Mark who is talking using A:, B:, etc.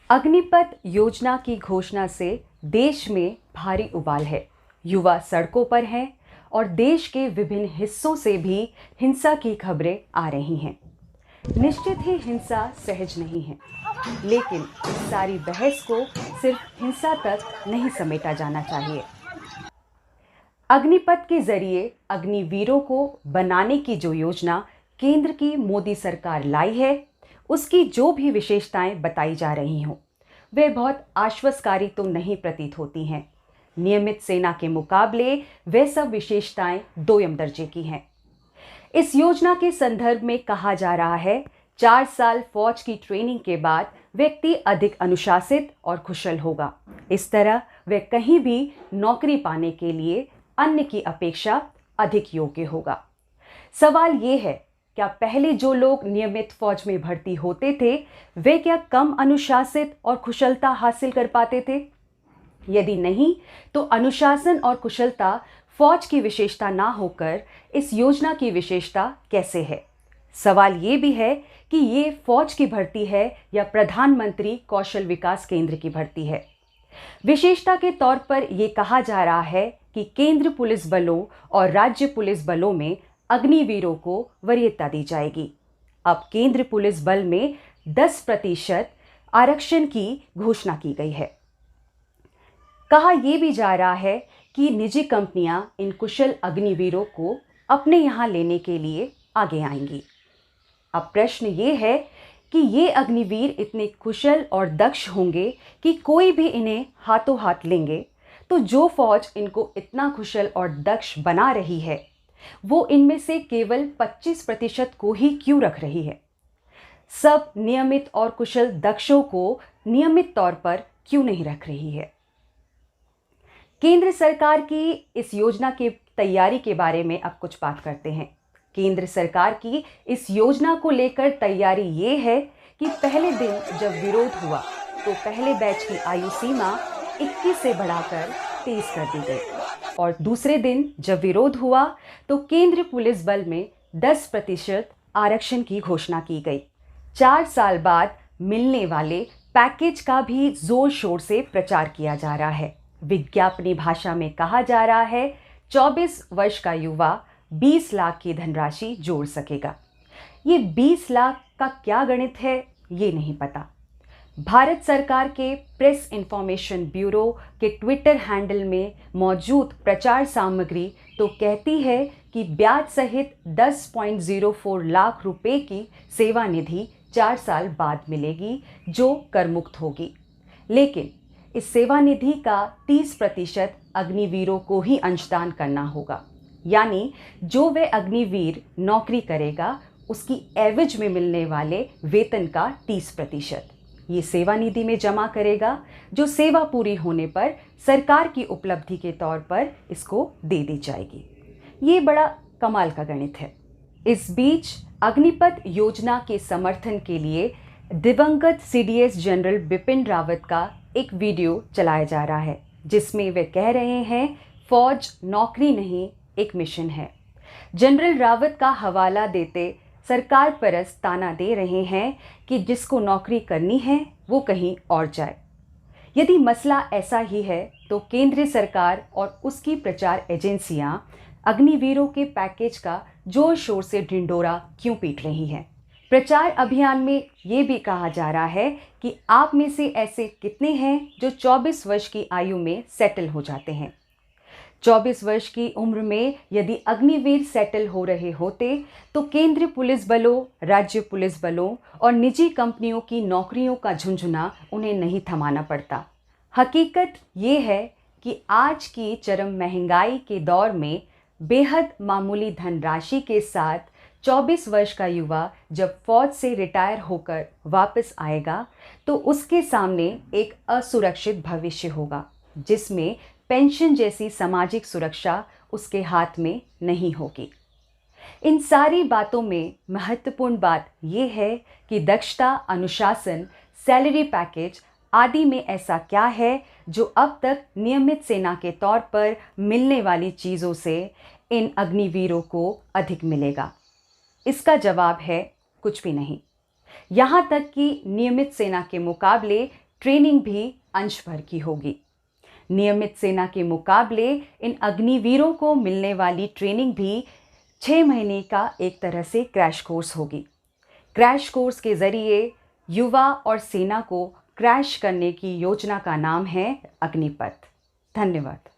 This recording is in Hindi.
A: अग्निपथ योजना की घोषणा से देश में भारी उबाल है। युवा सड़कों पर हैं और देश के विभिन्न हिस्सों से भी हिंसा की खबरें आ रही हैं। निश्चित ही हिंसा सहज नहीं है, लेकिन इस सारी बहस को सिर्फ हिंसा तक नहीं समेटा जाना चाहिए। अग्निपथ के जरिए अग्निवीरों को बनाने की जो योजना केंद्र की मोदी सरकार लाई है, उसकी जो भी विशेषताएं बताई जा रही हों, वे बहुत आश्वस्तकारी तो नहीं प्रतीत होती हैं। नियमित सेना के मुकाबले वे सब विशेषताएं दोयम दर्जे की हैं। इस योजना के संदर्भ में कहा जा रहा है, 4 साल फौज की ट्रेनिंग के बाद व्यक्ति अधिक अनुशासित और कुशल होगा। इस तरह वह कहीं भी नौकरी पाने के लिए अन्य की अपेक्षा अधिक योग्य होगा। सवाल ये है, क्या पहले जो लोग नियमित फौज में भर्ती होते थे, वे क्या कम अनुशासित और कुशलता हासिल कर पाते थे? यदि नहीं, तो अनुशासन और कुशलता फौज की विशेषता ना होकर इस योजना की विशेषता कैसे है? सवाल ये भी है कि ये फौज की भर्ती है या प्रधानमंत्री कौशल विकास केंद्र की भर्ती है। विशेषता के तौर पर यह कहा जा रहा है कि केंद्र पुलिस बलों और राज्य पुलिस बलों में अग्निवीरों को वरीयता दी जाएगी। अब केंद्र पुलिस बल में 10% आरक्षण की घोषणा की गई है। कहा यह भी जा रहा है कि निजी कंपनियां इन कुशल अग्निवीरों को अपने यहां लेने के लिए आगे आएंगी। अब प्रश्न ये है कि ये अग्निवीर इतने कुशल और दक्ष होंगे कि कोई भी इन्हें हाथों हाथ लेंगे, तो जो फौज इनको इतना कुशल और दक्ष बना रही है, वो इनमें से केवल 25% को ही क्यों रख रही है? सब नियमित और कुशल दक्षों को नियमित तौर पर क्यों नहीं रख रही है? केंद्र सरकार की इस योजना की तैयारी के बारे में अब कुछ बात करते हैं। केंद्र सरकार की इस योजना को लेकर तैयारी ये है कि पहले दिन जब विरोध हुआ तो पहले बैच की आयु सीमा 21 से बढ़ाकर 23 कर दी गई और दूसरे दिन जब विरोध हुआ तो केंद्र पुलिस बल में 10% आरक्षण की घोषणा की गई। 4 साल बाद मिलने वाले पैकेज का भी जोर शोर से प्रचार किया जा रहा है। विज्ञापनी भाषा में कहा जा रहा है, 24 वर्ष का युवा 20 लाख की धनराशि जोड़ सकेगा। ये 20 लाख का क्या गणित है, ये नहीं पता। भारत सरकार के प्रेस इंफॉर्मेशन ब्यूरो के ट्विटर हैंडल में मौजूद प्रचार सामग्री तो कहती है कि ब्याज सहित 10.04 लाख रुपए की सेवा निधि 4 साल बाद मिलेगी, जो कर मुक्त होगी। लेकिन इस सेवा निधि का 30% अग्निवीरों को ही अंशदान करना होगा, यानी जो वे अग्निवीर नौकरी करेगा उसकी एवज में मिलने वाले वेतन का 30% ये सेवा निधि में जमा करेगा, जो सेवा पूरी होने पर सरकार की उपलब्धि के तौर पर इसको दे दी जाएगी। ये बड़ा कमाल का गणित है। इस बीच अग्निपथ योजना के समर्थन के लिए दिवंगत सीडीएस जनरल बिपिन रावत का एक वीडियो चलाया जा रहा है, जिसमें वे कह रहे हैं, फौज नौकरी नहीं एक मिशन है। जनरल रावत का हवाला देते सरकार परस्त ताना दे रहे हैं कि जिसको नौकरी करनी है वो कहीं और जाए। यदि मसला ऐसा ही है तो केंद्र सरकार और उसकी प्रचार एजेंसियां अग्निवीरों के पैकेज का जोर शोर से ढिंढोरा क्यों पीट रही हैं? प्रचार अभियान में ये भी कहा जा रहा है कि आप में से ऐसे कितने हैं जो 24 वर्ष की आयु में सेटल हो जाते हैं। 24 वर्ष की उम्र में यदि अग्निवीर सेटल हो रहे होते तो केंद्र पुलिस बलों, राज्य पुलिस बलों और निजी कंपनियों की नौकरियों का झुंझुना उन्हें नहीं थमाना पड़ता। हकीकत ये है कि आज की चरम महंगाई के दौर में बेहद मामूली धनराशि के साथ 24 वर्ष का युवा जब फौज से रिटायर होकर वापस आएगा तो उसके सामने एक असुरक्षित भविष्य होगा, जिसमें पेंशन जैसी सामाजिक सुरक्षा उसके हाथ में नहीं होगी। इन सारी बातों में महत्वपूर्ण बात यह है कि दक्षता, अनुशासन, सैलरी पैकेज आदि में ऐसा क्या है जो अब तक नियमित सेना के तौर पर मिलने वाली चीज़ों से इन अग्निवीरों को अधिक मिलेगा? इसका जवाब है कुछ भी नहीं। यहाँ तक कि नियमित सेना के मुकाबले ट्रेनिंग भी अंश भर की होगी। नियमित सेना के मुकाबले इन अग्निवीरों को मिलने वाली ट्रेनिंग भी 6 महीने का एक तरह से क्रैश कोर्स होगी। क्रैश कोर्स के ज़रिए युवा और सेना को क्रैश करने की योजना का नाम है अग्निपथ। धन्यवाद।